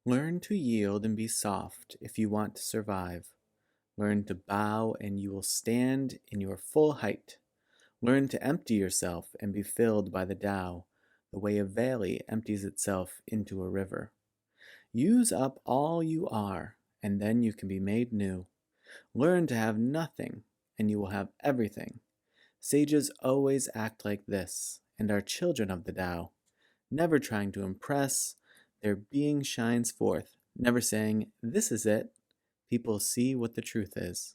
Learn to yield and be soft if you want to survive. Learn to bow and you will stand in your full height. Learn to empty yourself and be filled by the Tao, the way a valley empties itself into a river. Use up all you are, and then you can be made new. Learn to have nothing, and you will have everything. Sages always act like this, and are children of the Tao, never trying to impress. Their being shines forth, never saying, "This is it." People see what the truth is.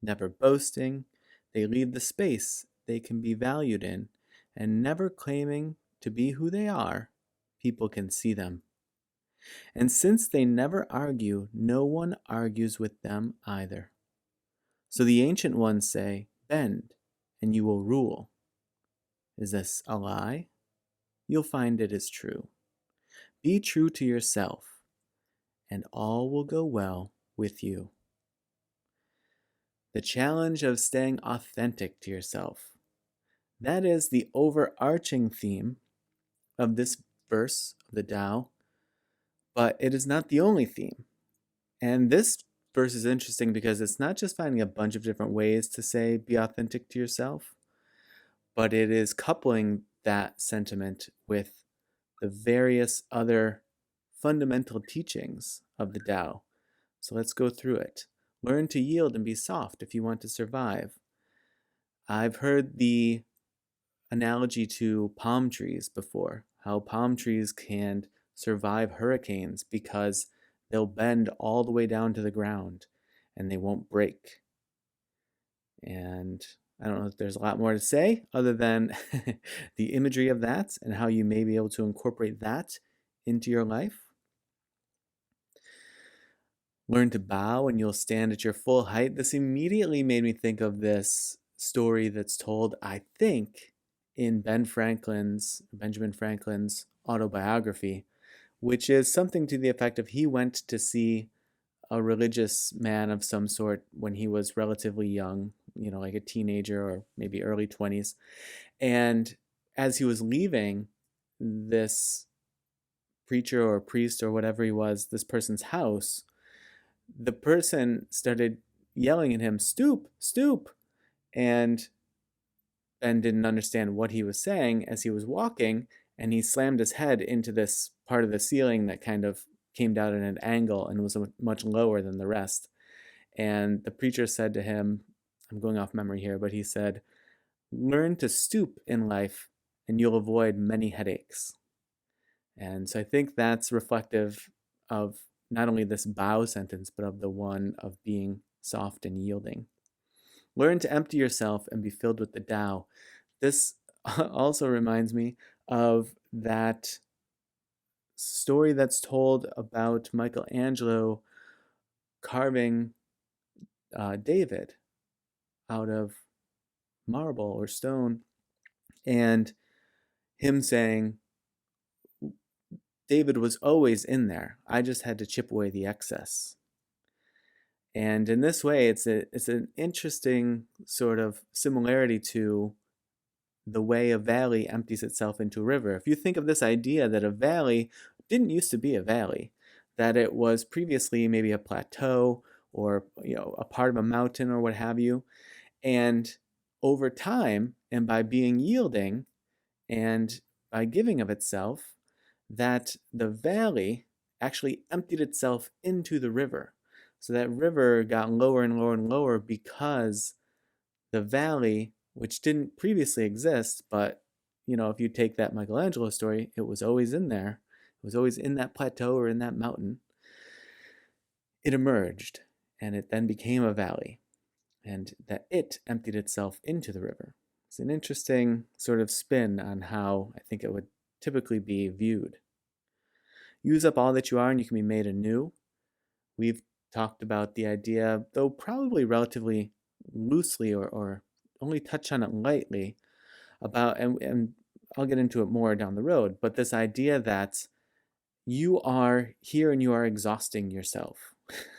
Never boasting, they leave the space they can be valued in, and never claiming to be who they are. People can see them. And since they never argue, no one argues with them either. So the ancient ones say, "Bend, and you will rule." Is this a lie? You'll find it is true. Be true to yourself, and all will go well with you. The challenge of staying authentic to yourself. That is the overarching theme of this verse of the Tao, but it is not the only theme. And this verse is interesting because it's not just finding a bunch of different ways to say be authentic to yourself, but it is coupling that sentiment with the various other fundamental teachings of the Tao. So let's go through it. Learn to yield and be soft if you want to survive. I've heard the analogy to palm trees before, how palm trees can survive hurricanes because they'll bend all the way down to the ground and they won't break. And I don't know if there's a lot more to say other than the imagery of that and how you may be able to incorporate that into your life. Learn to bow and you'll stand at your full height. This immediately made me think of this story that's told, I think, in Benjamin Franklin's autobiography, which is something to the effect of he went to see a religious man of some sort when he was relatively young, like a teenager or maybe early 20s. And as he was leaving this preacher or priest or whatever he was, this person's house, the person started yelling at him, "Stoop, stoop." And Ben didn't understand what he was saying as he was walking, and he slammed his head into this part of the ceiling that kind of came down at an angle and was much lower than the rest. And the preacher said to him, I'm going off memory here, but he said, "Learn to stoop in life and you'll avoid many headaches." And so I think that's reflective of not only this bow sentence, but of the one of being soft and yielding. Learn to empty yourself and be filled with the Tao. This also reminds me of that story that's told about Michelangelo carving David out of marble or stone, and him saying, "David was always in there. I just had to chip away the excess." And in this way, it's an interesting sort of similarity to the way a valley empties itself into a river. If you think of this idea that a valley didn't used to be a valley, that it was previously maybe a plateau or a part of a mountain or what have you, and over time and by being yielding and by giving of itself, that the valley actually emptied itself into the river. So that river got lower and lower and lower because the valley, which didn't previously exist, but if you take that Michelangelo story, it was always in there. It was always in that plateau or in that mountain. It emerged, and it then became a valley, and that it emptied itself into the river. It's an interesting sort of spin on how I think it would typically be viewed. Use up all that you are, and you can be made anew. We've talked about the idea, though probably relatively loosely or only touch on it lightly, about, and I'll get into it more down the road, but this idea that you are here and you are exhausting yourself.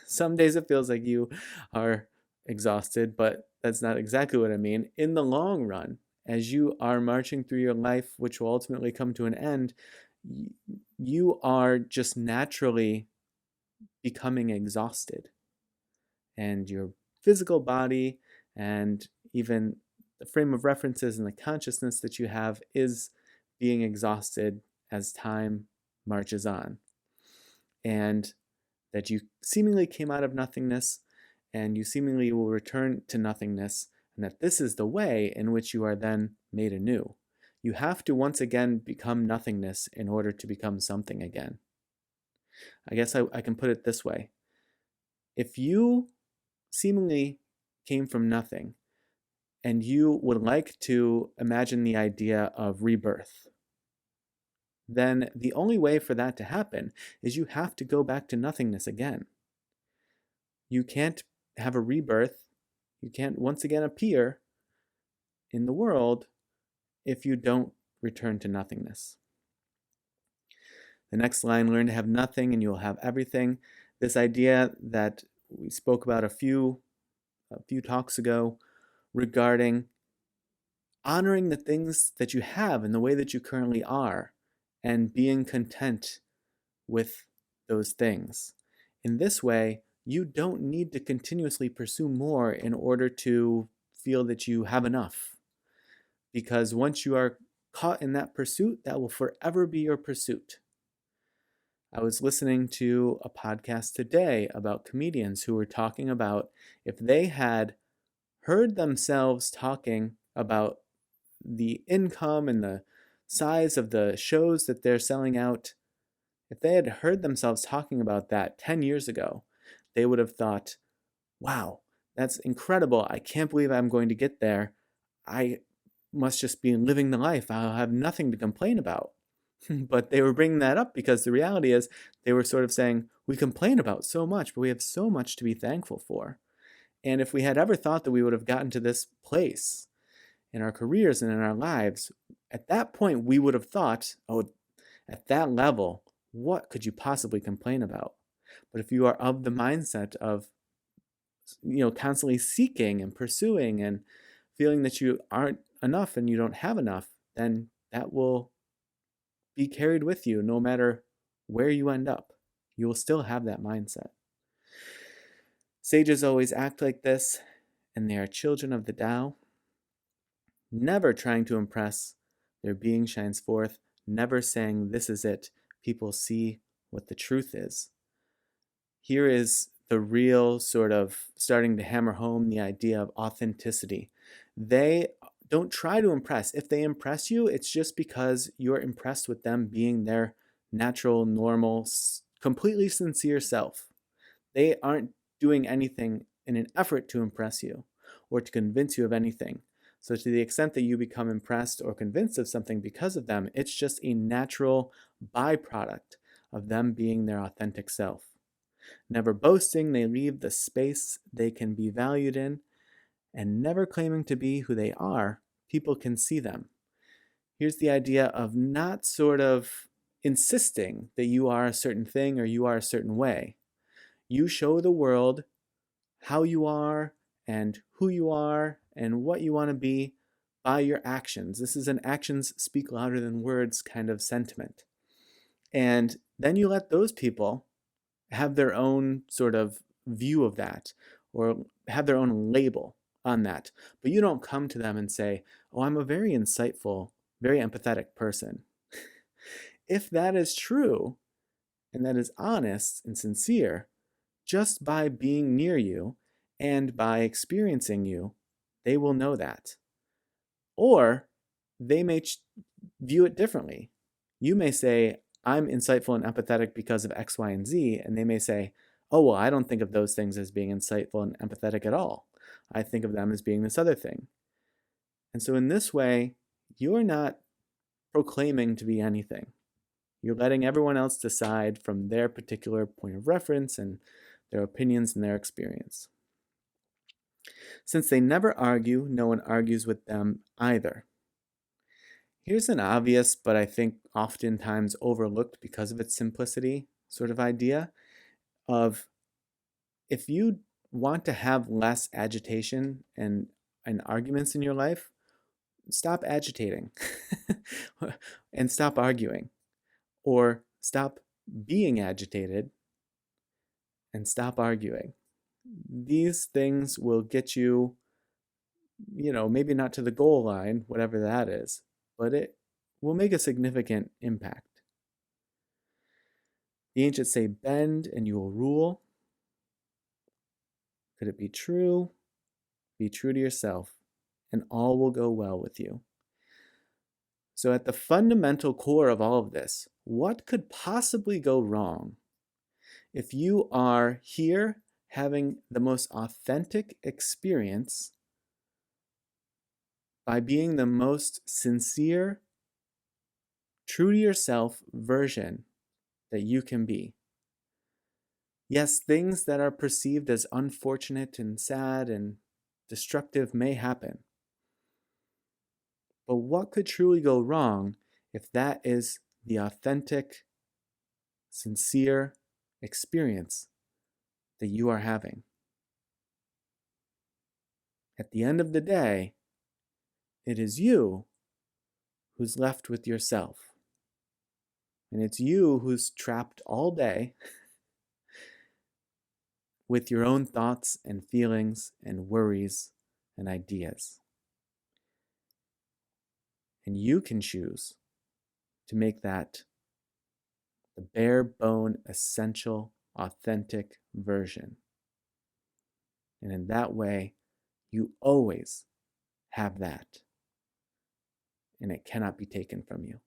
Some days it feels like you are exhausted, but that's not exactly what I mean. In the long run, as you are marching through your life, which will ultimately come to an end, you are just naturally becoming exhausted, and your physical body and even the frame of references and the consciousness that you have is being exhausted as time marches on. And that you seemingly came out of nothingness and you seemingly will return to nothingness, and that this is the way in which you are then made anew. You have to once again become nothingness in order to become something again. I guess I can put it this way. If you seemingly came from nothing and you would like to imagine the idea of rebirth, then the only way for that to happen is you have to go back to nothingness again. You can't have a rebirth. You can't once again appear in the world if you don't return to nothingness. The next line, learn to have nothing and you will have everything. This idea that we spoke about a few talks ago regarding honoring the things that you have in the way that you currently are and being content with those things. In this way, you don't need to continuously pursue more in order to feel that you have enough. Because once you are caught in that pursuit, that will forever be your pursuit. I was listening to a podcast today about comedians who were talking about if they had heard themselves talking about the income and the size of the shows that they're selling out, if they had heard themselves talking about that 10 years ago, they would have thought, wow, that's incredible. I can't believe I'm going to get there. I must just be living the life. I'll have nothing to complain about. But they were bringing that up because the reality is they were sort of saying, we complain about so much, but we have so much to be thankful for. And if we had ever thought that we would have gotten to this place in our careers and in our lives, at that point we would have thought, oh, at that level, what could you possibly complain about? But if you are of the mindset of, constantly seeking and pursuing and feeling that you aren't enough and you don't have enough, then that will be carried with you no matter where you end up. You will still have that mindset. Sages always act like this, and they are children of the Tao, never trying to impress. Their being shines forth, never saying, this is it. People see what the truth is. Here is the real sort of starting to hammer home the idea of authenticity. They don't try to impress. If they impress you, it's just because you're impressed with them being their natural, normal, completely sincere self. They aren't doing anything in an effort to impress you or to convince you of anything. So to the extent that you become impressed or convinced of something because of them, it's just a natural byproduct of them being their authentic self. Never boasting, they leave the space they can be valued in, and never claiming to be who they are, people can see them. Here's the idea of not sort of insisting that you are a certain thing or you are a certain way. You show the world how you are and who you are and what you want to be by your actions. This is an actions speak louder than words kind of sentiment. And then you let those people have their own sort of view of that or have their own label on that. But you don't come to them and say, oh, I'm a very insightful, very empathetic person. If that is true and that is honest and sincere, just by being near you and by experiencing you, they will know that. Or they may view it differently. You may say, I'm insightful and empathetic because of X, Y, and Z, and they may say, oh, well, I don't think of those things as being insightful and empathetic at all. I think of them as being this other thing. And so in this way, you're not proclaiming to be anything. You're letting everyone else decide from their particular point of reference and their opinions and their experience. Since they never argue, no one argues with them either. Here's an obvious, but I think oftentimes overlooked because of its simplicity, sort of idea of if you want to have less agitation and arguments in your life, stop agitating and stop arguing, or Stop being agitated and stop arguing. These things will get you, maybe not to the goal line, whatever that is, but it will make a significant impact. The ancients say, bend and you will rule. Could it be true? Be true to yourself, and all will go well with you. So, at the fundamental core of all of this, what could possibly go wrong if you are here having the most authentic experience by being the most sincere, true to yourself version that you can be? Yes, things that are perceived as unfortunate and sad and destructive may happen. But what could truly go wrong if that is the authentic, sincere experience that you are having? At the end of the day, it is you who's left with yourself. And it's you who's trapped all day with your own thoughts and feelings and worries and ideas. And you can choose to make that the bare bone, essential, authentic version. And in that way, you always have that. And it cannot be taken from you.